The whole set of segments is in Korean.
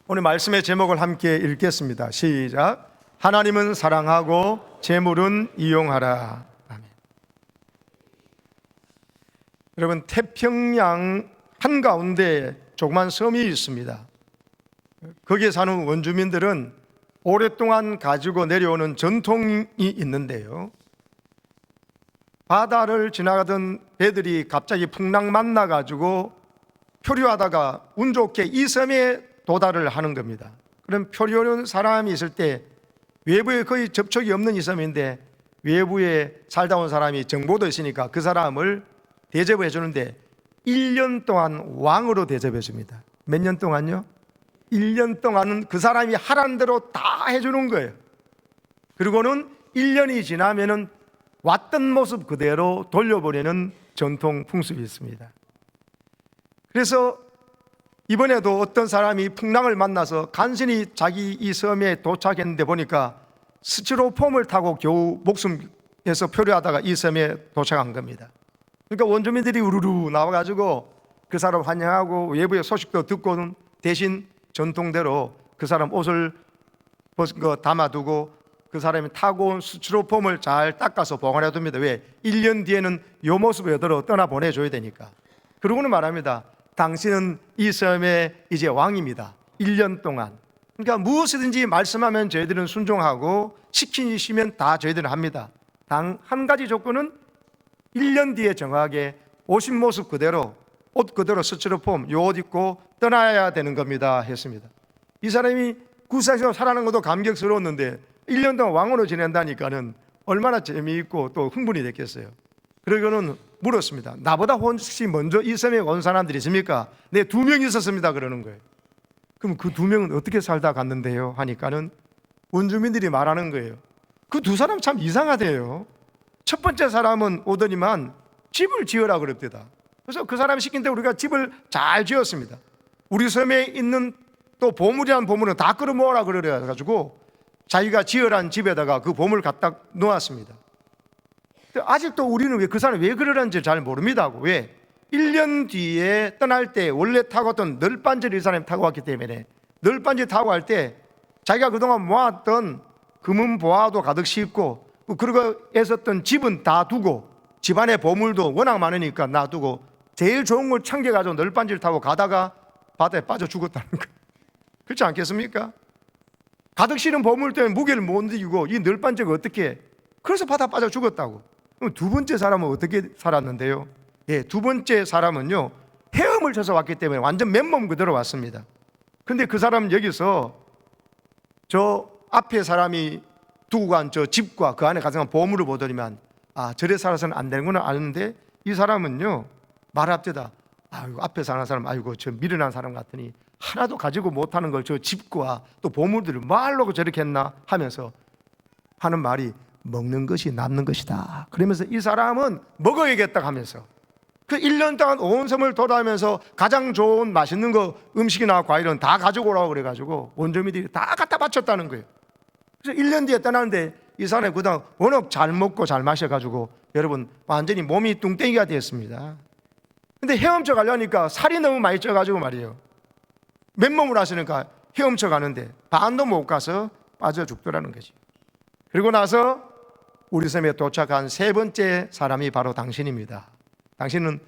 오늘 말씀의 제목을 함께 읽겠습니다. 시작. 하나님은 사랑하고 재물은 이용하라. 아멘. 여러분, 태평양 한가운데 조그만 섬이 있습니다. 거기에 사는 원주민들은 오랫동안 가지고 내려오는 전통이 있는데요, 바다를 지나가던 배들이 갑자기 풍랑 만나가지고 표류하다가 운 좋게 이 섬에 도달을 하는 겁니다. 그럼 표류하는 사람이 있을 때 외부에 거의 접촉이 없는 이 섬인데 외부에 살다 온 사람이 정보도 있으니까 그 사람을 대접해 주는데 1년 동안 왕으로 대접해 줍니다. 몇 년 동안요? 1년 동안은 그 사람이 하라는 대로 다 해주는 거예요. 그리고는 1년이 지나면은 왔던 모습 그대로 돌려보내는 전통 풍습이 있습니다. 그래서 이번에도 어떤 사람이 풍랑을 만나서 간신히 자기 이 섬에 도착했는데 보니까 스티로폼을 타고 겨우 목숨에서 표류하다가 이 섬에 도착한 겁니다. 그러니까 원주민들이 우르르 나와가지고 그 사람 환영하고 외부의 소식도 듣고는 대신 전통대로 그 사람 옷을 벗은 거 담아두고 그 사람이 타고 온 스티로폼을 잘 닦아서 보관해 둡니다. 왜? 1년 뒤에는 이 모습으로 떠나보내줘야 되니까. 그러고는 말합니다. 당신은 이 섬의 이제 왕입니다. 1년 동안. 그러니까 무엇이든지 말씀하면 저희들은 순종하고 시키시면 다 저희들은 합니다. 단 한 가지 조건은 1년 뒤에 정확하게 오신 모습 그대로 옷 그대로 스티로폼 요 옷 입고 떠나야 되는 겁니다 했습니다. 이 사람이 구사에서 살아가는 것도 감격스러웠는데 1년 동안 왕으로 지낸다니까는 얼마나 재미있고 또 흥분이 됐겠어요. 그러고는 물었습니다. 나보다 혹시 먼저 이 섬에 온 사람들이 있습니까? 네, 2명 있었습니다 그러는 거예요. 그럼 그 2명은 어떻게 살다 갔는데요? 하니까는 원주민들이 말하는 거예요. 그 2사람 참 이상하대요. 첫 번째 사람은 오더니만 집을 지으라 그랬대다. 그래서 그 사람이 시킨 대로 우리가 집을 잘 지었습니다. 우리 섬에 있는 또 보물이라는 보물은 다 끌어모으라 그래가지고 자기가 지으란 집에다가 그 보물 갖다 놓았습니다. 아직도 우리는 왜 그 사람이 왜 그러는지 잘 모릅니다. 왜? 1년 뒤에 떠날 때 원래 타고 왔던 널빤지를 이 사람이 타고 왔기 때문에 널빤지 타고 갈 때 자기가 그동안 모았던 금은 보화도 가득 싣고 그리고 애썼던 집은 다 두고 집안의 보물도 워낙 많으니까 놔두고 제일 좋은 걸 챙겨가지고 널빤지를 타고 가다가 바다에 빠져 죽었다는 거예요. 그렇지 않겠습니까? 가득 실은 보물 때문에 무게를 못 이기고 이 널빤지가 어떻게 해? 그래서 바다 빠져 죽었다고. 그럼 두 번째 사람은 어떻게 살았는데요? 예, 두 번째 사람은요, 헤엄을 쳐서 왔기 때문에 완전 맨몸 그대로 왔습니다. 근데 그 사람은 여기서 저 앞에 사람이 두고 간 저 집과 그 안에 가득한 보물을 보더니만 저래 살아서는 안 되는구나 아는데 이 사람은요 말합니다. 아이고 앞에 사는 사람 아이고 저 미련한 사람 같으니 하나도 가지고 못하는 걸 저 집과 또 보물들을 말로 저렇게 했나 하면서 하는 말이 먹는 것이 남는 것이다. 그러면서 이 사람은 먹어야겠다 하면서 그 1년 동안 온 섬을 돌아다니면서 가장 좋은 맛있는 거 음식이나 과일은 다 가지고 오라고 그래가지고 원주민들이 다 갖다 바쳤다는 거예요. 그래서 1년 뒤에 떠나는데 이 사람이 그동안 워낙 잘 먹고 잘 마셔가지고 여러분 완전히 몸이 뚱땡이가 되었습니다. 근데 헤엄쳐 가려니까 살이 너무 많이 쪄가지고 말이에요. 맨몸으로 하시니까 헤엄쳐 가는데 반도 못 가서 빠져 죽더라는 거지. 그리고 나서 우리 섬에 도착한 세 번째 사람이 바로 당신입니다. 당신은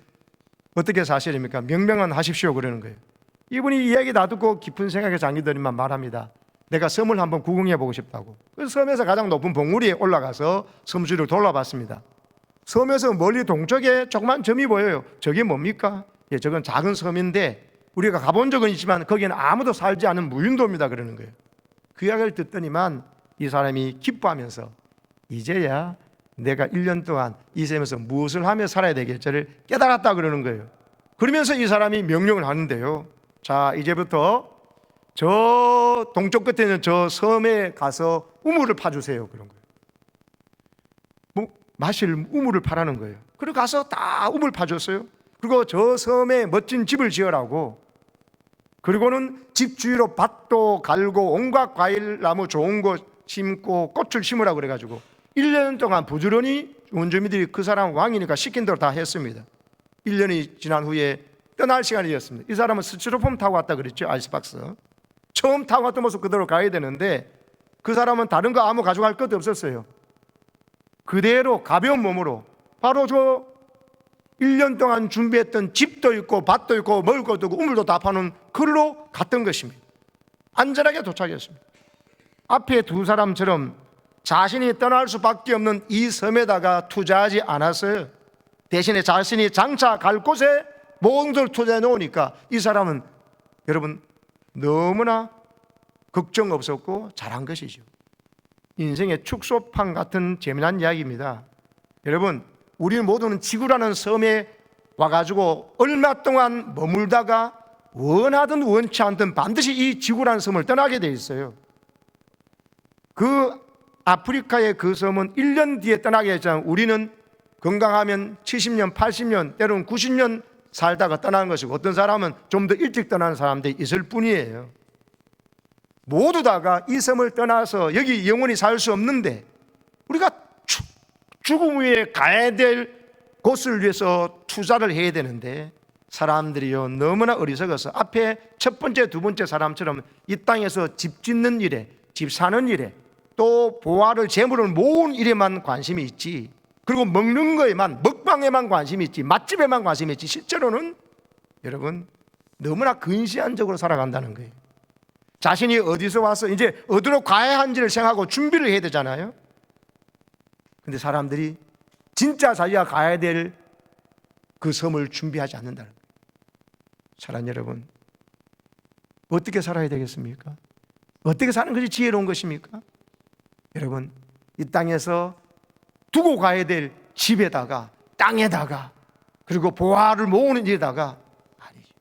어떻게 사실입니까? 명명은 하십시오 그러는 거예요. 이분이 이야기 놔두고 깊은 생각에 잠기더니만 말합니다. 내가 섬을 한번 구경해 보고 싶다고. 그래서 섬에서 가장 높은 봉우리에 올라가서 섬주를 돌아봤습니다. 섬에서 멀리 동쪽에 조그만 점이 보여요. 저게 뭡니까? 예, 저건 작은 섬인데 우리가 가본 적은 있지만 거기는 아무도 살지 않은 무인도입니다 그러는 거예요. 그 이야기를 듣더니만 이 사람이 기뻐하면서 이제야 내가 1년 동안 이 섬에서 무엇을 하며 살아야 되겠지를 깨달았다 그러는 거예요. 그러면서 이 사람이 명령을 하는데요. 자, 이제부터 저 동쪽 끝에 있는 저 섬에 가서 우물을 파주세요 그런 거예요. 뭐 마실 우물을 파라는 거예요. 그리고 가서 다 우물 파줬어요. 그리고 저 섬에 멋진 집을 지으라고. 그리고는 집 주위로 밭도 갈고 온갖 과일 나무 좋은 거 심고 꽃을 심으라고 그래가지고 1년 동안 부지런히 원주민들이 그 사람 왕이니까 시킨 대로 다 했습니다. 1년이 지난 후에 떠날 시간이 되었습니다. 이 사람은 스티로폼 타고 왔다 그랬죠. 아이스박스. 처음 타고 갔던 모습 그대로 가야 되는데 그 사람은 다른 거 아무 가져갈 것도 없었어요. 그대로 가벼운 몸으로 바로 저 1년 동안 준비했던 집도 있고 밭도 있고 먹을 것도 있고 우물도 다 파는 그로 갔던 것입니다. 안전하게 도착했습니다. 앞에 두 사람처럼 자신이 떠날 수밖에 없는 이 섬에다가 투자하지 않았어요. 대신에 자신이 장차 갈 곳에 모든 걸 투자해 놓으니까 이 사람은 여러분 너무나 걱정 없었고 잘한 것이죠. 인생의 축소판 같은 재미난 이야기입니다. 여러분, 우리 모두는 지구라는 섬에 와가지고 얼마 동안 머물다가 원하든 원치 않든 반드시 이 지구라는 섬을 떠나게 돼 있어요. 그 아프리카의 그 섬은 1년 뒤에 떠나게 했지만 우리는 건강하면 70년, 80년, 때로는 90년 살다가 떠나는 것이고 어떤 사람은 좀 더 일찍 떠나는 사람들이 있을 뿐이에요. 모두 다가 이 섬을 떠나서 여기 영원히 살 수 없는데 우리가 죽음 위에 가야 될 곳을 위해서 투자를 해야 되는데 사람들이요 너무나 어리석어서 앞에 첫 번째, 두 번째 사람처럼 이 땅에서 집 짓는 일에, 집 사는 일에, 또 보화를 재물을 모으는 일에만 관심이 있지, 그리고 먹는 거에만, 먹방에만 관심이 있지, 맛집에만 관심이 있지, 실제로는 여러분 너무나 근시안적으로 살아간다는 거예요. 자신이 어디서 와서 이제 어디로 가야 하는지를 생각하고 준비를 해야 되잖아요. 근데 사람들이 진짜 자기가 가야 될 그 섬을 준비하지 않는다는 거예요. 사랑하는 여러분, 어떻게 살아야 되겠습니까? 어떻게 사는 것이 지혜로운 것입니까? 여러분, 이 땅에서 두고 가야 될 집에다가, 땅에다가, 그리고 보화를 모으는 일에다가 아니죠.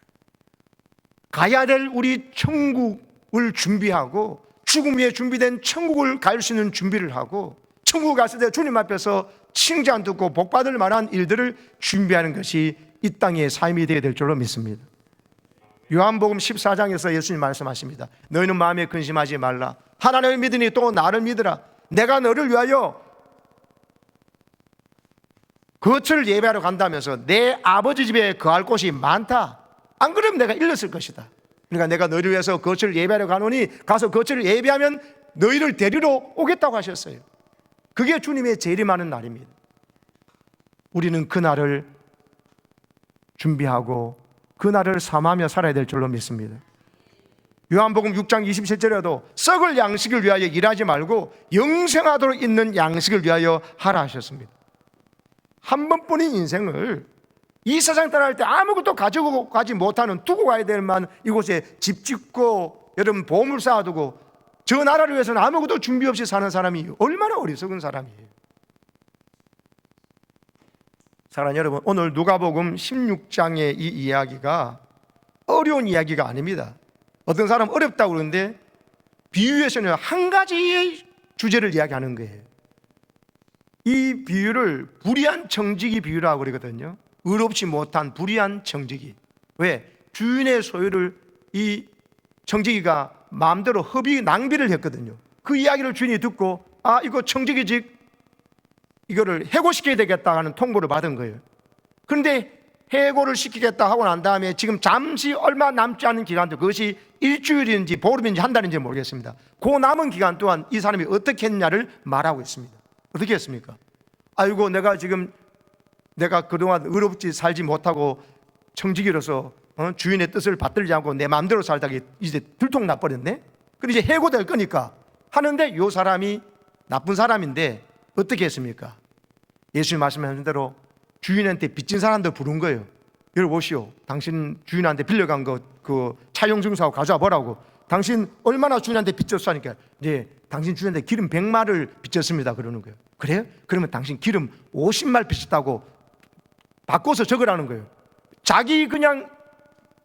가야 될 우리 천국을 준비하고 죽음 위에 준비된 천국을 갈 수 있는 준비를 하고 천국 갔을 때 주님 앞에서 칭찬 듣고 복받을 만한 일들을 준비하는 것이 이 땅의 삶이 되어야 될 줄로 믿습니다. 요한복음 14장에서 예수님 말씀하십니다. 너희는 마음에 근심하지 말라. 하나님을 믿으니 또 나를 믿으라. 내가 너를 위하여 거처를 예배하러 간다면서 내 아버지 집에 거할 곳이 많다. 안 그러면 내가 일렀을 것이다. 그러니까 내가 너희를 위해서 거처를 예배하러 가노니 가서 거처를 예배하면 너희를 데리러 오겠다고 하셨어요. 그게 주님의 재림하는 날입니다. 우리는 그 날을 준비하고 그 날을 삼하며 살아야 될 줄로 믿습니다. 요한복음 6장 27절에도 썩을 양식을 위하여 일하지 말고 영생하도록 있는 양식을 위하여 하라 하셨습니다. 한 번뿐인 인생을 이 세상 떠날 때 아무것도 가지고 가지 못하는, 두고 가야 될 만 이곳에 집 짓고 여러분 보물 쌓아두고 저 나라를 위해서는 아무것도 준비 없이 사는 사람이 얼마나 어리석은 사람이에요. 사랑하는 여러분, 오늘 누가복음 16장의 이 이야기가 어려운 이야기가 아닙니다. 어떤 사람 어렵다고 그러는데 비유에서는 한 가지의 주제를 이야기하는 거예요. 이 비유를 불의한 청지기 비유라고 그러거든요. 의롭지 못한 불의한 청지기. 왜? 주인의 소유를 이 청지기가 마음대로 낭비를 했거든요. 그 이야기를 주인이 듣고 이거 청지기직 이거를 해고시켜야 되겠다 하는 통보를 받은 거예요. 그런데 해고를 시키겠다 하고 난 다음에 지금 잠시 얼마 남지 않은 기간도, 그것이 일주일인지 보름인지 한 달인지 모르겠습니다. 그 남은 기간 동안 이 사람이 어떻게 했냐를 말하고 있습니다. 어떻게 했습니까? 아이고 내가 그동안 의롭지 살지 못하고 청지기로서 주인의 뜻을 받들지 않고 내 마음대로 살다가 이제 들통 나버렸네. 그럼 이제 해고될 거니까 하는데 이 사람이 나쁜 사람인데 어떻게 했습니까? 예수님 말씀하신 대로 주인한테 빚진 사람들 부른 거예요. 여러분 보시오, 당신 주인한테 빌려간 거 그 차용증서하고 가져와 보라고. 당신 얼마나 주인한테 빚졌어 하니까 네, 당신 주인한테 기름 100마를 빚졌습니다 그러는 거예요. 그래요? 그러면 당신 기름 50말 빚졌다고 바꿔서 적으라는 거예요. 자기 그냥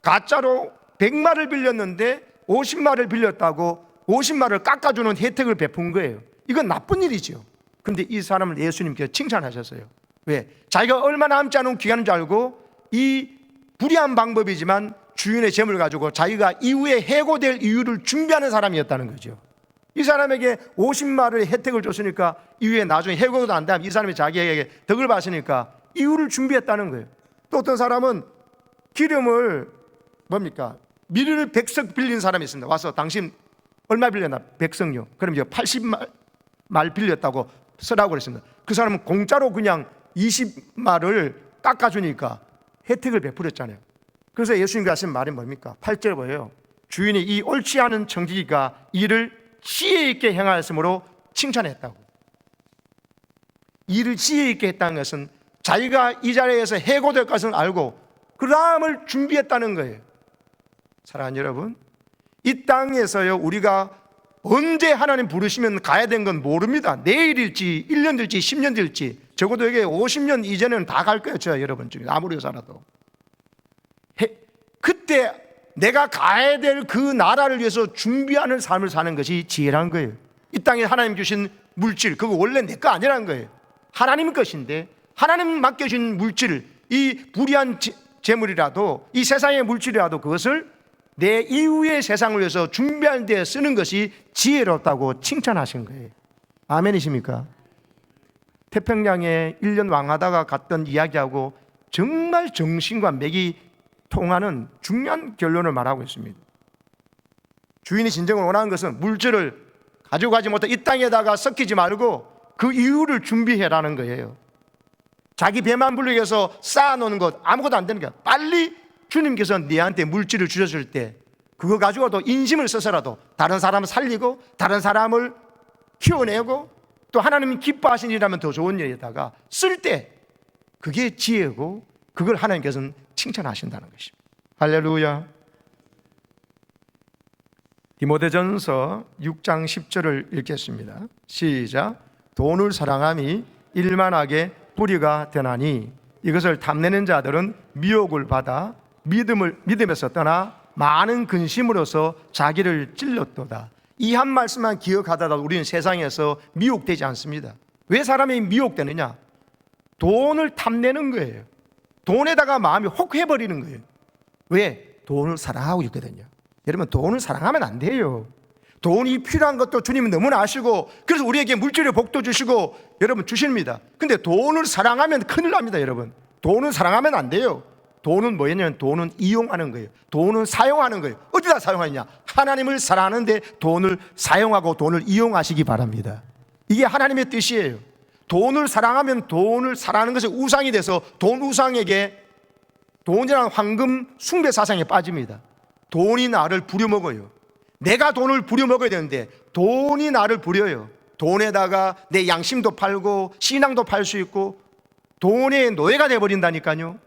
가짜로 100마를 빌렸는데 50마를 빌렸다고 50마를 깎아주는 혜택을 베푼 거예요. 이건 나쁜 일이죠. 그런데 이 사람을 예수님께서 칭찬하셨어요. 왜? 자기가 얼마 남지 않은 기간인 줄 알고 이 불의한 방법이지만 주인의 재물을 가지고 자기가 이후에 해고될 이유를 준비하는 사람이었다는 거죠. 이 사람에게 50마를 혜택을 줬으니까 이후에 나중에 해고도 안 되면 이 사람이 자기에게 덕을 봤으니까 이유를 준비했다는 거예요. 또 어떤 사람은 기름을 뭡니까? 100석 빌린 사람이 있습니다. 와서 당신 얼마 빌렸나? 100석요. 그럼 이제 80말 빌렸다고 쓰라고 그랬습니다. 그 사람은 공짜로 그냥 20말을 깎아주니까 혜택을 베풀었잖아요. 그래서 예수님이 하신 말이 뭡니까? 8절 보여요. 주인이 이 옳지 않은 청지기가 일을 지혜 있게 행하였으므로 칭찬했다고. 일을 지혜 있게 했다는 것은 자기가 이 자리에서 해고될 것을 알고 그 다음을 준비했다는 거예요. 사랑하는 여러분, 이 땅에서요 우리가 언제 하나님 부르시면 가야 되는 건 모릅니다. 내일일지 1년 될지 10년 될지 적어도 여기 50년 이전에는 다 갈 거예요. 저 여러분 중에 아무리 살아도. 그때 내가 가야 될 그 나라를 위해서 준비하는 삶을 사는 것이 지혜라는 거예요. 이 땅에 하나님 주신 물질, 그거 원래 내 거 아니라는 거예요. 하나님 것인데 하나님 맡겨준 물질, 이 불의한 재물이라도 이 세상의 물질이라도 그것을 내 이후의 세상을 위해서 준비하는 데 쓰는 것이 지혜롭다고 칭찬하신 거예요. 아멘이십니까? 태평양에 1년 왕하다가 갔던 이야기하고 정말 정신과 맥이 통하는 중요한 결론을 말하고 있습니다. 주인이 진정으로 원하는 것은 물질을 가져가지 못해 이 땅에다가 섞이지 말고 그 이유를 준비해라는 거예요. 자기 배만 불리기 위해서 쌓아놓는 것 아무것도 안 되는 거야. 빨리 주님께서 네한테 물질을 주셨을 때 그거 가지고도 인심을 써서라도 다른 사람을 살리고 다른 사람을 키워내고 또 하나님이 기뻐하신 일이라면 더 좋은 일에다가 쓸 때 그게 지혜고 그걸 하나님께서는 칭찬하신다는 것입니다. 할렐루야. 디모데전서 6장 10절을 읽겠습니다. 시작. 돈을 사랑함이 일만하게 뿌리가 되나니 이것을 탐내는 자들은 미혹을 받아 믿음에서 떠나 많은 근심으로서 자기를 찔렀도다. 이 한 말씀만 기억하다가 우리는 세상에서 미혹되지 않습니다. 왜 사람이 미혹되느냐? 돈을 탐내는 거예요. 돈에다가 마음이 혹해버리는 거예요. 왜? 돈을 사랑하고 있거든요. 여러분, 돈을 사랑하면 안 돼요. 돈이 필요한 것도 주님은 너무나 아시고 그래서 우리에게 물질의 복도 주시고 여러분 주십니다. 근데 돈을 사랑하면 큰일 납니다. 여러분, 돈을 사랑하면 안 돼요. 돈은 뭐였냐면 돈은 이용하는 거예요. 돈은 사용하는 거예요. 어디다 사용하느냐? 하나님을 사랑하는데 돈을 사용하고 돈을 이용하시기 바랍니다. 이게 하나님의 뜻이에요. 돈을 사랑하면 돈을 사랑하는 것이 우상이 돼서 돈 우상에게 돈이라는 황금 숭배 사상에 빠집니다. 돈이 나를 부려먹어요. 내가 돈을 부려먹어야 되는데 돈이 나를 부려요. 돈에다가 내 양심도 팔고 신앙도 팔 수 있고 돈의 노예가 되어버린다니까요.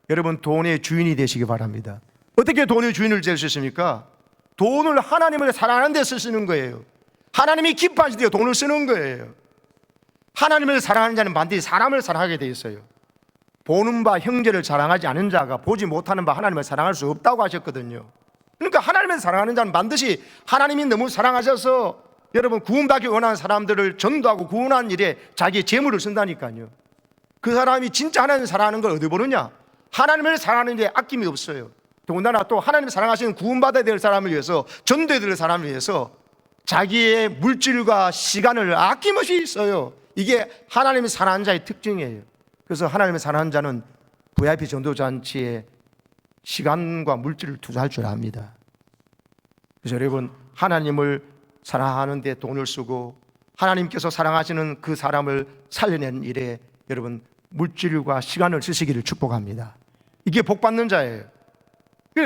여러분, 돈의 주인이 되시기 바랍니다. 어떻게 돈의 주인을 될 수 있습니까? 돈을 하나님을 사랑하는 데 쓰시는 거예요. 하나님이 기뻐하실 때 돈을 쓰는 거예요. 하나님을 사랑하는 자는 반드시 사람을 사랑하게 돼 있어요. 보는 바 형제를 사랑하지 않은 자가 보지 못하는 바 하나님을 사랑할 수 없다고 하셨거든요. 그러니까 하나님을 사랑하는 자는 반드시 하나님이 너무 사랑하셔서 여러분 구원받기 원하는 사람들을 전도하고 구원하는 일에 자기의 재물을 쓴다니까요. 그 사람이 진짜 하나님을 사랑하는 걸 어디 보느냐? 하나님을 사랑하는 데 아낌이 없어요. 더군다나 또 하나님을 사랑하시는 구원받아야 될 사람을 위해서 전도해야 될 사람을 위해서 자기의 물질과 시간을 아낌없이 써요. 이게 하나님을 사랑하는 자의 특징이에요. 그래서 하나님을 사랑하는 자는 VIP 전도잔치에 시간과 물질을 투자할 줄 압니다. 그래서 여러분, 하나님을 사랑하는 데 돈을 쓰고 하나님께서 사랑하시는 그 사람을 살려내는 일에 여러분 물질과 시간을 쓰시기를 축복합니다. 이게 복받는 자예요.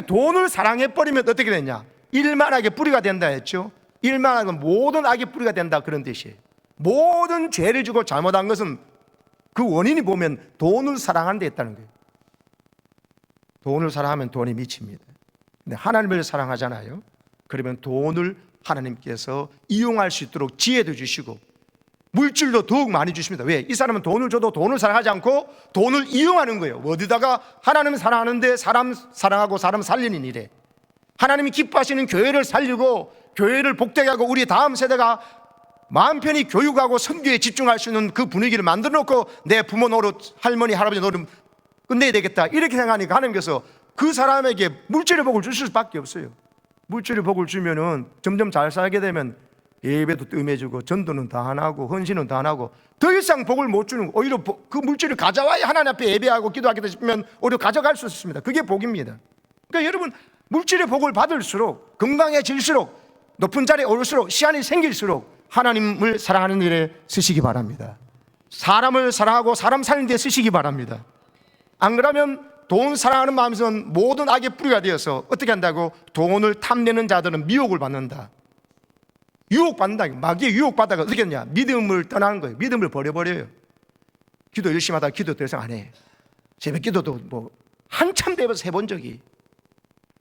돈을 사랑해버리면 어떻게 되냐? 일만하게 뿌리가 된다 했죠. 일만하게 모든 악의 뿌리가 된다, 그런 뜻이에요. 모든 죄를 지고 잘못한 것은 그 원인이 보면 돈을 사랑하는 데 있다는 거예요. 돈을 사랑하면 돈이 미칩니다. 근데 하나님을 사랑하잖아요. 그러면 돈을 하나님께서 이용할 수 있도록 지혜도 주시고 물질도 더욱 많이 주십니다. 왜? 이 사람은 돈을 줘도 돈을 사랑하지 않고 돈을 이용하는 거예요. 어디다가 하나님을 사랑하는데 사람 사랑하고 사람 살리는 일에 하나님이 기뻐하시는 교회를 살리고 교회를 복되게 하고 우리 다음 세대가 마음 편히 교육하고 선교에 집중할 수 있는 그 분위기를 만들어 놓고 내 부모 노릇, 할머니, 할아버지 노릇 끝내야 되겠다, 이렇게 생각하니까 하나님께서 그 사람에게 물질의 복을 주실 수밖에 없어요. 물질의 복을 주면은 점점 잘 살게 되면 예배도 뜸해지고 전도는 다 안 하고 헌신은 다 안 하고 더 이상 복을 못 주는, 오히려 그 물질을 가져와야 하나님 앞에 예배하고 기도하겠다 싶으면 오히려 가져갈 수 있습니다. 그게 복입니다. 그러니까 여러분, 물질의 복을 받을수록, 건강해질수록, 높은 자리에 오를수록, 시간이 생길수록 하나님을 사랑하는 일에 쓰시기 바랍니다. 사람을 사랑하고 사람 살리는 데 쓰시기 바랍니다. 안 그러면 돈 사랑하는 마음에서는 모든 악의 뿌리가 되어서 어떻게 한다고? 돈을 탐내는 자들은 미혹을 받는다. 유혹받는다. 마귀의 유혹받다가 어떻게 했냐? 믿음을 떠나는 거예요. 믿음을 버려버려요. 기도 열심히 하다가 기도 더 이상 안 해. 새벽 기도도 뭐 한참 되면서 해본 적이,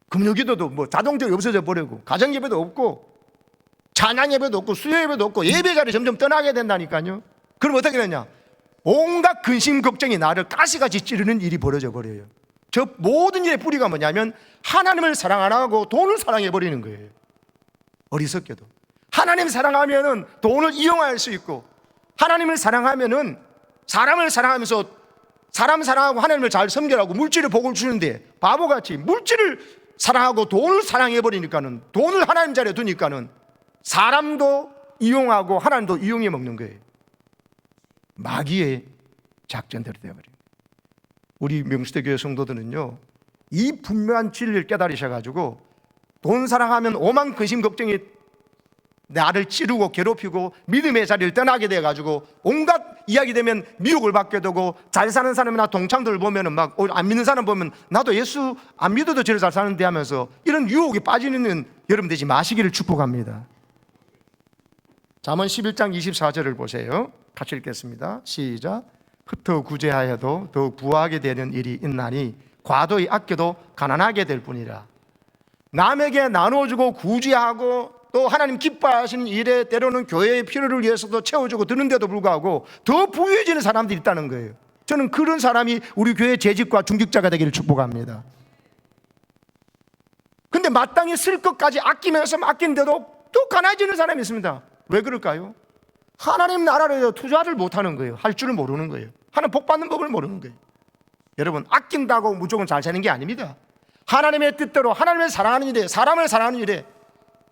금요 기도도 뭐 자동적으로 없어져 버리고, 가정 예배도 없고, 찬양 예배도 없고, 수요 예배도 없고, 예배 자리 점점 떠나게 된다니까요. 그럼 어떻게 되냐? 온갖 근심 걱정이 나를 가시같이 찌르는 일이 벌어져 버려요. 저 모든 일의 뿌리가 뭐냐면 하나님을 사랑 안 하고 돈을 사랑해 버리는 거예요. 어리석게도 하나님 사랑하면은 돈을 이용할 수 있고, 하나님을 사랑하면은 사람을 사랑하면서 사람 사랑하고 하나님을 잘 섬기라고 물질의 복을 주는데, 바보같이 물질을 사랑하고 돈을 사랑해 버리니까는, 돈을 하나님 자리에 두니까는 사람도 이용하고 하나님도 이용해 먹는 거예요. 마귀의 작전대로 되어버려요. 우리 명수대 교회 성도들은요, 이 분명한 진리를 깨달으셔가지고 돈 사랑하면 오만 근심 걱정이 나를 찌르고 괴롭히고 믿음의 자리를 떠나게 돼가지고 온갖 이야기 되면 미혹을 받게 되고, 잘 사는 사람이나 동창들 보면은 막 안 믿는 사람 보면 나도 예수 안 믿어도 저를 잘 사는데 하면서 이런 유혹에 빠지는 여러분 되지 마시기를 축복합니다. 잠언 11장 24절을 보세요. 같이 읽겠습니다. 시작. 흩어 구제하여도 더욱 부하게 되는 일이 있나니 과도히 아껴도 가난하게 될 뿐이라. 남에게 나눠주고 구제하고 또 하나님 기뻐하시는 일에 때로는 교회의 필요를 위해서도 채워주고 드는데도 불구하고 더 부유해지는 사람들이 있다는 거예요. 저는 그런 사람이 우리 교회 재직과 중직자가 되기를 축복합니다. 근데 마땅히 쓸 것까지 아끼면서 아끼는데도 또 가난해지는 사람이 있습니다. 왜 그럴까요? 하나님 나라를 투자를 못하는 거예요. 할 줄을 모르는 거예요. 하나님 복 받는 법을 모르는 거예요. 여러분, 아낀다고 무조건 잘 사는 게 아닙니다. 하나님의 뜻대로 하나님을 사랑하는 일에, 사람을 사랑하는 일에,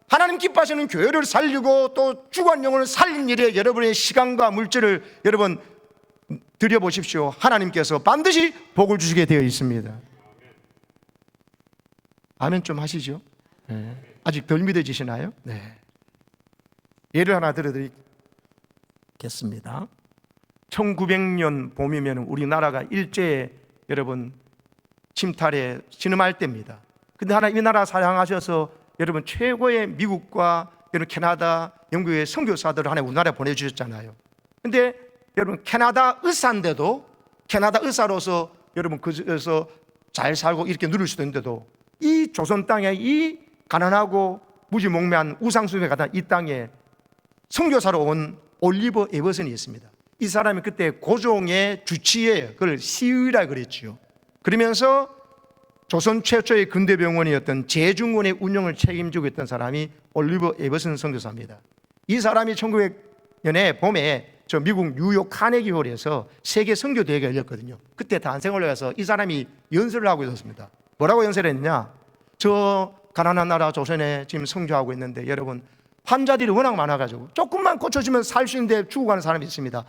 하나님 기뻐하시는 교회를 살리고 또 죽은 영혼을 살린 일에 여러분의 시간과 물질을 여러분 드려보십시오. 하나님께서 반드시 복을 주시게 되어 있습니다. 아멘 좀 하시죠. 네. 아직 덜 믿어지시나요? 네. 예를 하나 들어드리겠습니다. 1900년 봄이면 우리나라가 일제에 여러분 침탈에 신음할 때입니다. 근데 하나님 이 나라 사랑하셔서 여러분 최고의 미국과 여러분 캐나다, 영국의 선교사들을 하나님 우리나라에 보내주셨잖아요. 근데 여러분 캐나다 의사인데도, 캐나다 의사로서 여러분 그래서 잘 살고 이렇게 누릴 수도 있는데도 이 조선 땅에 이 가난하고 무지몽매한 우상숭배 같은 이 땅에 선교사로 온 올리버 에버슨이 있습니다. 이 사람이 그때 고종의 주치의예요. 그걸 시의라 그랬지요. 그러면서 조선 최초의 근대병원이었던 제중원의 운영을 책임지고 있던 사람이 올리버 에버슨 선교사입니다. 이 사람이 1900년에 봄에 저 미국 뉴욕 카네기홀에서 세계 선교대회가 열렸거든요. 그때 단생을 해서 이 사람이 연설을 하고 있었습니다. 뭐라고 연설했느냐? 저 가난한 나라 조선에 지금 선교하고 있는데 여러분 환자들이 워낙 많아가지고 조금만 고쳐주면 살 수 있는데 죽어가는 사람이 있습니다.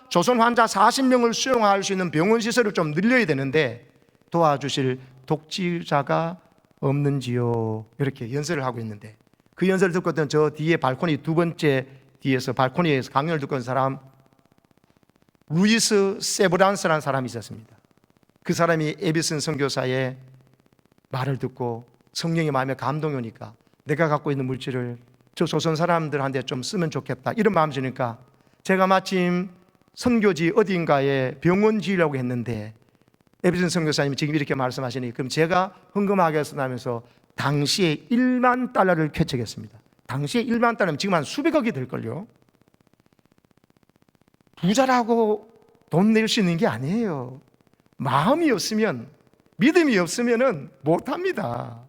조선 환자 40명을 수용할 수 있는 병원 시설을 좀 늘려야 되는데 도와주실 독지자가 없는지요? 이렇게 연설을 하고 있는데, 그 연설을 듣고 있던 저 뒤에 발코니 두 번째 뒤에서 발코니에서 강연을 듣고 있는 사람, 루이스 세브란스라는 사람이 있었습니다. 그 사람이 에비슨 선교사의 말을 듣고 성령의 마음에 감동이 오니까 내가 갖고 있는 물질을 저 조선 사람들한테 좀 쓰면 좋겠다 이런 마음이 드니까, 제가 마침 선교지 어딘가에 병원 지으려고 했는데 에비슨 선교사님이 지금 이렇게 말씀하시니 그럼 제가 헌금하겠습니다 하면서 당시에 1만 달러를 쾌척했습니다. 당시에 1만 달러면 지금 한 수백억이 될걸요. 부자라고 돈 낼 수 있는 게 아니에요. 마음이 없으면, 믿음이 없으면 못합니다.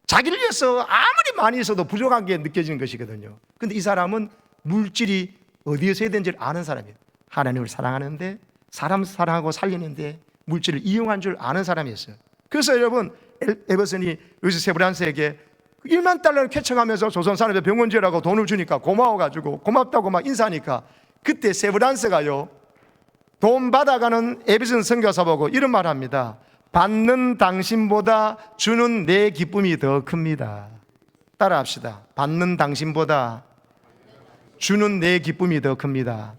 자기를 위해서 아무리 많이 있어도 부족한 게 느껴지는 것이거든요. 근데 이 사람은 물질이 어디에서 해야 되는지를 아는 사람이에요. 하나님을 사랑하는데, 사람 사랑하고 살리는데 물질을 이용한 줄 아는 사람이었어요. 그래서 여러분 에버슨이 루이스 세브란스에게 1만 달러를 쾌척하면서 조선 사람들 병원 지으라고 돈을 주니까 고마워가지고 고맙다고 막 인사하니까, 그때 세브란스가요 돈 받아가는 에비슨 선교사 보고 이런 말 합니다. 받는 당신보다 주는 내 기쁨이 더 큽니다. 따라합시다. 받는 당신보다 주는 내 기쁨이 더 큽니다.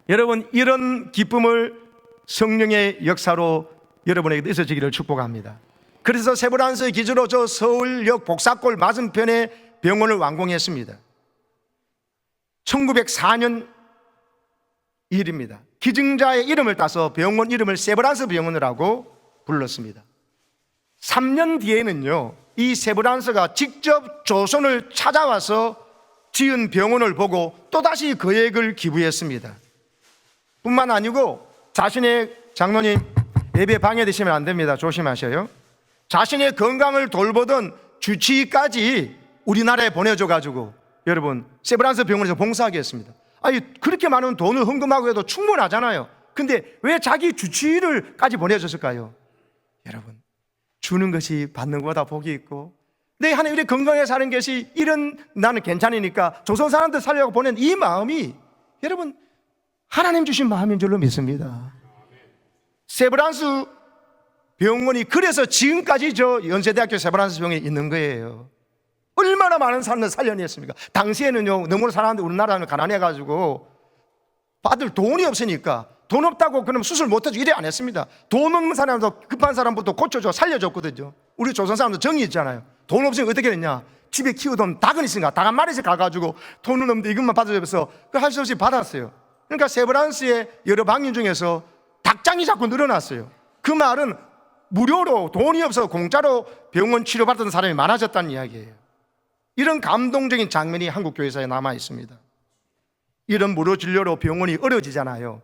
여러분, 이런 기쁨을 성령의 역사로 여러분에게 있어지기를 축복합니다. 그래서 세브란스의 기준으로 저 서울역 복사골 맞은편에 병원을 완공했습니다. 1904년 일입니다. 기증자의 이름을 따서 병원 이름을 세브란스 병원이라고 불렀습니다. 3년 뒤에는요, 이 세브란스가 직접 조선을 찾아와서 지은 병원을 보고 또다시 거액을 기부했습니다. 뿐만 아니고 자신의, 장로님 예배 방해되시면 안 됩니다. 조심하셔요. 자신의 건강을 돌보던 주치의까지 우리나라에 보내줘가지고 여러분 세브란스 병원에서 봉사하게 했습니다. 아니, 그렇게 많은 돈을 헌금하고 해도 충분하잖아요. 근데 왜 자기 주치의를까지 보내줬을까요? 여러분, 주는 것이 받는 것보다 복이 있고, 내 하나님 우리 건강하게 사는 것이 이런, 나는 괜찮으니까 조선 사람들 살려고 보낸 이 마음이 여러분 하나님 주신 마음인 줄로 믿습니다. 세브란스 병원이 그래서 지금까지 저 연세대학교 세브란스 병원에 있는 거예요. 얼마나 많은 사람을 살려냈습니까? 당시에는요, 너무나 사람들 우리나라는 가난해가지고 받을 돈이 없으니까, 돈 없다고 그럼 수술 못해줘 이래 안 했습니다. 돈 없는 사람도 급한 사람부터 고쳐줘 살려줬거든요. 우리 조선 사람도 정이 있잖아요. 돈 없으면 어떻게 했냐? 집에 키우던 닭은 있으니까 닭 한 마리씩 가가지고 돈은 없는데 이것만 받아줘서 그 할 수 없이 받았어요. 그러니까 세브란스의 여러 방인 중에서 닭장이 자꾸 늘어났어요. 그 말은 무료로, 돈이 없어 공짜로 병원 치료받던 사람이 많아졌다는 이야기예요. 이런 감동적인 장면이 한국 교회사에 남아 있습니다. 이런 무료 진료로 병원이 어려워지잖아요.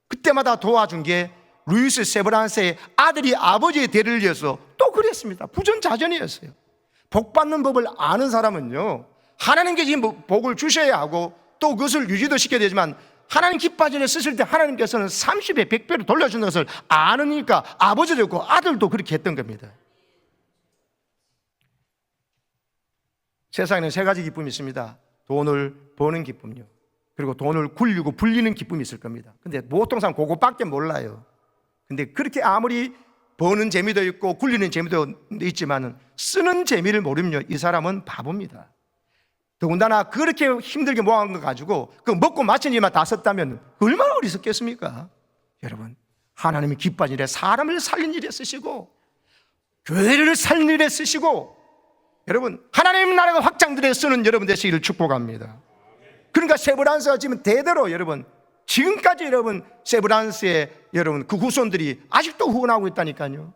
그때마다 도와준 게 루이스 세브란스의 아들이 아버지의 대를 이어서 또 그랬습니다. 부전자전이었어요. 복 받는 법을 아는 사람은요, 하나님께서 복을 주셔야 하고 또 그것을 유지도 시켜야 되지만, 하나님 기뻐하시는 쓰실 때 하나님께서는 30배, 100배로 돌려주는 것을 아느니까 아버지도 있고 아들도 그렇게 했던 겁니다. 세상에는 세 가지 기쁨이 있습니다. 돈을 버는 기쁨요, 그리고 돈을 굴리고 불리는 기쁨이 있을 겁니다. 근데 보통 사람 그거밖에 몰라요. 근데 그렇게 아무리 버는 재미도 있고 굴리는 재미도 있지만 쓰는 재미를 모르면요, 이 사람은 바보입니다. 더군다나 그렇게 힘들게 모아온 거 가지고 그 먹고 마친 일만 다 썼다면 얼마나 어리석겠습니까? 여러분, 하나님이 기뻐하는 일에 사람을 살린 일에 쓰시고 교회를 살린 일에 쓰시고, 여러분 하나님 나라가 확장되어 쓰는 여러분 되시기를 축복합니다. 그러니까 세브란스가 지금 대대로 여러분 지금까지 여러분 세브란스의 여러분 그 후손들이 아직도 후원하고 있다니까요.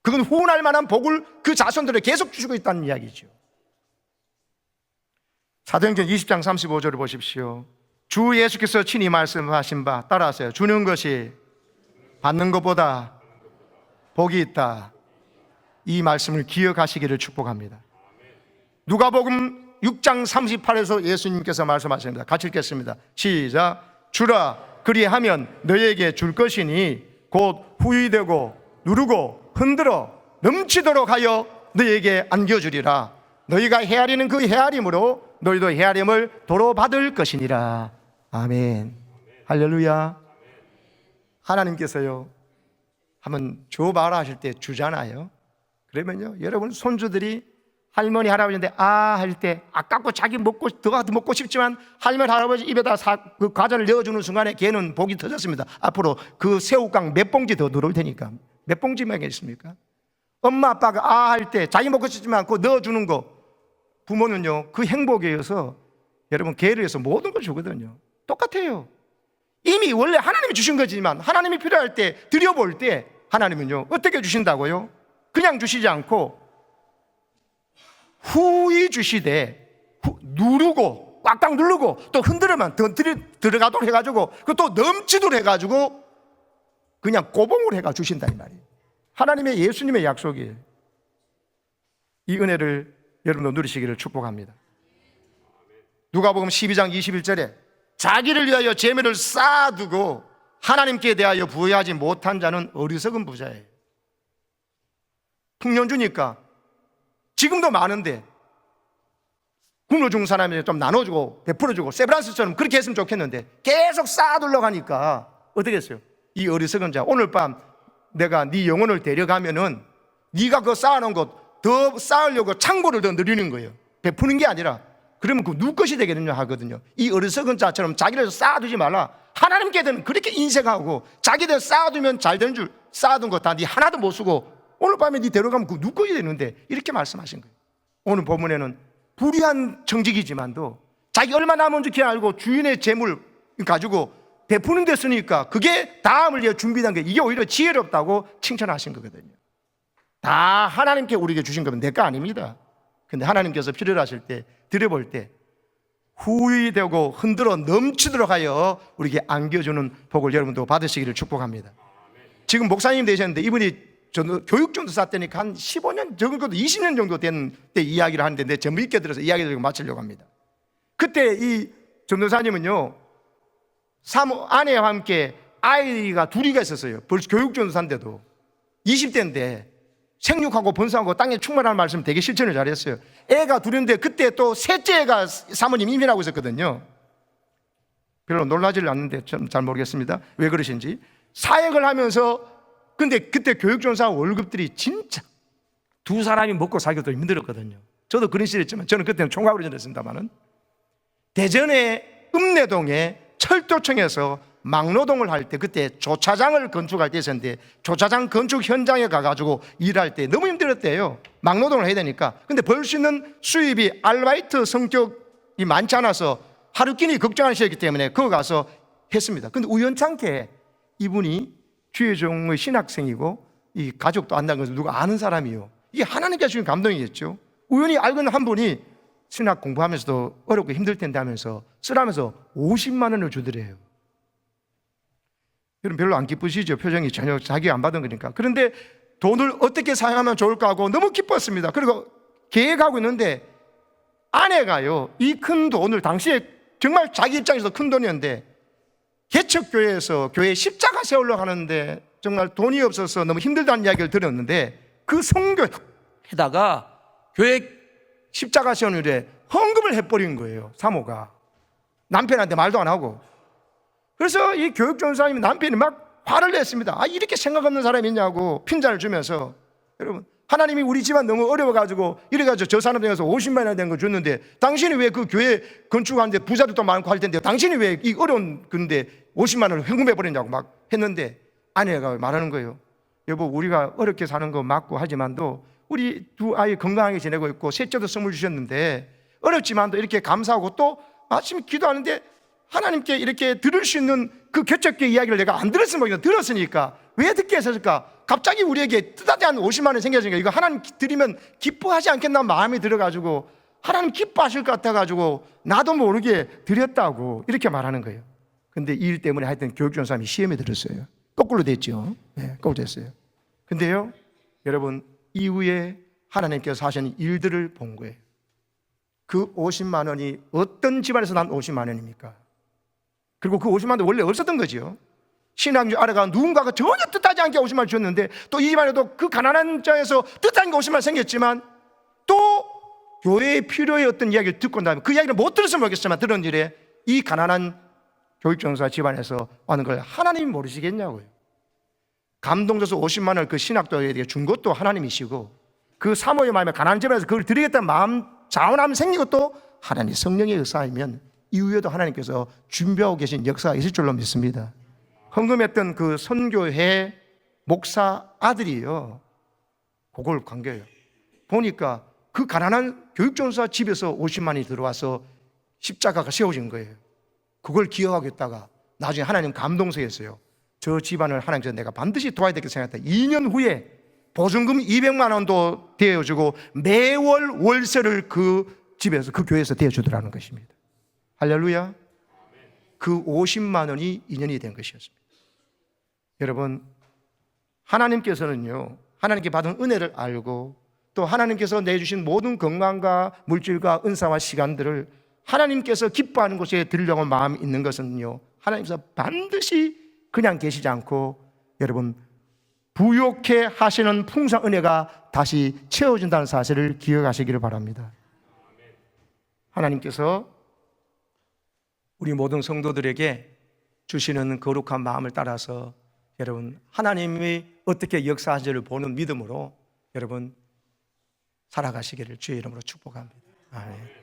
그건 후원할 만한 복을 그 자손들에 계속 주시고 있다는 이야기죠. 사도행전 20장 35절을 보십시오. 주 예수께서 친히 말씀하신 바 따라하세요. 주는 것이 받는 것보다 복이 있다. 이 말씀을 기억하시기를 축복합니다. 누가복음 6장 38에서 예수님께서 말씀하십니다. 같이 읽겠습니다. 시작. 주라 그리하면 너희에게 줄 것이니 곧 후히되고 누르고 흔들어 넘치도록 하여 너희에게 안겨주리라. 너희가 헤아리는 그 헤아림으로 너희도 헤아림을 도로 받을 것이니라. 아멘. 할렐루야. 하나님께서요 한번 줘봐라 하실 때 주잖아요. 그러면요 여러분 손주들이 할머니 할아버지인데 아 할 때 아깝고 자기 더 먹고 싶지만 할머니 할아버지 입에다 그 과자를 넣어주는 순간에 걔는 복이 터졌습니다. 앞으로 그 새우깡 몇 봉지 더 들어올 테니까. 몇 봉지만 있습니까? 엄마 아빠가 아 할 때 자기 먹고 싶지만 그거 넣어주는 거, 부모는요 그 행복에 의해서 여러분 계를 해서 모든 걸 주거든요. 똑같아요. 이미 원래 하나님이 주신 거지만 하나님이 필요할 때 드려볼 때 하나님은요 어떻게 주신다고요? 그냥 주시지 않고 후히 주시되 누르고 꽉꽉 누르고 또 흔들으면 더 들어가도록 해가지고 또 넘치도록 해가지고 그냥 꼬봉을 해가 주신다 이 말이에요. 하나님의 예수님의 약속이에요. 이 은혜를 여러분도 누리시기를 축복합니다. 누가복음 12장 21절에 자기를 위하여 재물을 쌓아두고 하나님께 대하여 부여하지 못한 자는 어리석은 부자예요. 풍년 주니까 지금도 많은데 굶어 죽은 사람에게 좀 나눠주고 베풀어주고 세브란스처럼 그렇게 했으면 좋겠는데 계속 쌓아둘러 가니까 어떻게 했어요? 이 어리석은 자, 오늘 밤 내가 네 영혼을 데려가면은 네가 그 쌓아놓은 것 더 쌓으려고 창고를 더 늘리는 거예요. 베푸는 게 아니라. 그러면 그 누구 것이 되겠느냐 하거든요. 이 어리석은 자처럼 자기를 쌓아두지 말라. 하나님께서는 그렇게 인색하고 자기들 쌓아두면 잘 되는 줄 쌓아둔 거 다 네 하나도 못 쓰고 오늘 밤에 네 데려가면 그 누구 것이 되는데, 이렇게 말씀하신 거예요. 오늘 본문에는 불의한 정직이지만도 자기 얼마 남은지 알고 주인의 재물 가지고 베푸는 데 쓰니까 그게 다음을 위해 준비된 게, 이게 오히려 지혜롭다고 칭찬하신 거거든요. 다 하나님께 우리에게 주신 거면 내 거 아닙니다. 근데 하나님께서 필요로 하실 때, 드려볼 때 후회되고 흔들어 넘치도록 하여 우리에게 안겨주는 복을 여러분도 받으시기를 축복합니다. 지금 목사님 되셨는데 이분이 교육전도사 때니까 한 15년 정도, 20년 정도 된 때 이야기를 하는데 내 재미있게 들어서 이야기를 마치려고 합니다. 그때 이 전도사님은요, 아내와 함께 아이가 둘이가 있었어요. 벌써 교육전도사인데도 20대인데 생육하고 번성하고 땅에 충만한 말씀 되게 실천을 잘했어요. 애가 둘인데 그때 또 셋째 애가 사모님 임신하고 있었거든요. 별로 놀라지를 않는데 좀 잘 모르겠습니다. 왜 그러신지. 사역을 하면서, 근데 그때 교육전도사 월급들이 진짜 두 사람이 먹고 살기도 힘들었거든요. 저도 그런 시절이었지만 저는 그때는 총각으로 전했습니다만은, 대전의 읍내동에 철도청에서 막노동을 할 때, 그때 조차장을 건축할 때 있었는데 조차장 건축 현장에 가가지고 일할 때 너무 힘들었대요. 막노동을 해야 되니까. 근데 벌 수 있는 수입이 아르바이트 성격이 많지 않아서 하루 끼니 걱정하는 시기이기 때문에 그거 가서 했습니다. 근데 우연찮게 이분이 주혜종의 신학생이고 이 가족도 안다는 것을 누가 아는 사람이요. 이게 하나님께서 주신 감동이겠죠. 우연히 알고 있는 한 분이 신학 공부하면서도 어렵고 힘들 텐데 하면서 쓰라면서 50만 원을 주더래요. 여러분 별로 안 기쁘시죠? 표정이 전혀 자기가 안 받은 거니까. 그런데 돈을 어떻게 사용하면 좋을까 하고 너무 기뻤습니다. 그리고 계획하고 있는데 아내가요, 이 큰 돈을, 당시에 정말 자기 입장에서 큰 돈이었는데 개척교회에서 교회 십자가 세우려고 하는데 정말 돈이 없어서 너무 힘들다는 이야기를 들었는데, 그 선교에다가 교회 십자가 세우는 일에 헌금을 해버린 거예요. 사모가 남편한테 말도 안 하고. 그래서 이 교육전도사님이 남편이 막 화를 냈습니다. 아, 이렇게 생각 없는 사람이 있냐고 핀잔을 주면서. 여러분, 하나님이 우리 집안 너무 어려워가지고 이래가지고 저 사람 중에서 50만 원 된 거 줬는데 당신이 왜 그 교회 건축하는데 부자들도 많고 할 텐데 당신이 왜 이 어려운 건데 50만 원을 현금해버리냐고 막 했는데, 아내가 말하는 거예요. 여보, 우리가 어렵게 사는 거 맞고 하지만도 우리 두 아이 건강하게 지내고 있고 셋째도 선물 주셨는데 어렵지만도 이렇게 감사하고, 또 마침 기도하는데 하나님께 이렇게 들을 수 있는 그 개척교회 이야기를 내가 안 들었으면 모르겠는데 들었으니까 왜 듣게 했을까? 갑자기 우리에게 뜻하지 않은 50만 원이 생겨지니까 이거 하나님 드리면 기뻐하지 않겠나 마음이 들어가지고 하나님 기뻐하실 것 같아가지고 나도 모르게 드렸다고 이렇게 말하는 거예요. 근데 이 일 때문에 하여튼 교육전도사님이 시험에 들었어요. 거꾸로 됐죠. 네, 거꾸로 됐어요. 근데요, 여러분, 이후에 하나님께서 하신 일들을 본 거예요. 그 50만 원이 어떤 집안에서 난 50만 원입니까? 그리고 그 50만 원도 원래 없었던 거죠. 신앙주 알아가 누군가가 전혀 뜻하지 않게 50만 원 줬는데, 또 이 집안에도 그 가난한 자에서 뜻하는 게 50만 원 생겼지만, 또 교회의 필요의 어떤 이야기를 듣고 나면 그 이야기를 못 들었으면 모르겠지만 들은 일에 이 가난한 교육전도사 집안에서 하는 걸 하나님이 모르시겠냐고요. 감동줘서 50만 원을 그 신학도에게 준 것도 하나님이시고, 그 사모의 마음에 가난한 집안에서 그걸 드리겠다는 마음 자원함이 생긴 것도 하나님 성령의 역사이면 이후에도 하나님께서 준비하고 계신 역사가 있을 줄로 믿습니다. 헌금했던 그 선교회 목사 아들이요, 그걸 관계해요. 보니까 그 가난한 교육전도사 집에서 50만 원이 들어와서 십자가가 세워진 거예요. 그걸 기억하고 있다가 나중에 하나님 감동서였어요. 저 집안을 하나님께서 내가 반드시 도와야 되겠다 생각했다. 2년 후에 보증금 200만 원도 대어주고 매월 월세를 그 집에서, 그 교회에서 대어주더라는 것입니다. 할렐루야. 그 50만 원이 인연이 된 것이었습니다. 여러분, 하나님께서는요, 하나님께 받은 은혜를 알고 또 하나님께서 내주신 모든 건강과 물질과 은사와 시간들을 하나님께서 기뻐하는 곳에 드리려고 마음이 있는 것은요, 하나님께서 반드시 그냥 계시지 않고 여러분 부욕해 하시는 풍성 은혜가 다시 채워진다는 사실을 기억하시기를 바랍니다. 하나님께서 우리 모든 성도들에게 주시는 거룩한 마음을 따라서 여러분 하나님이 어떻게 역사하시를 보는 믿음으로 여러분 살아가시기를 주의 이름으로 축복합니다. 아멘.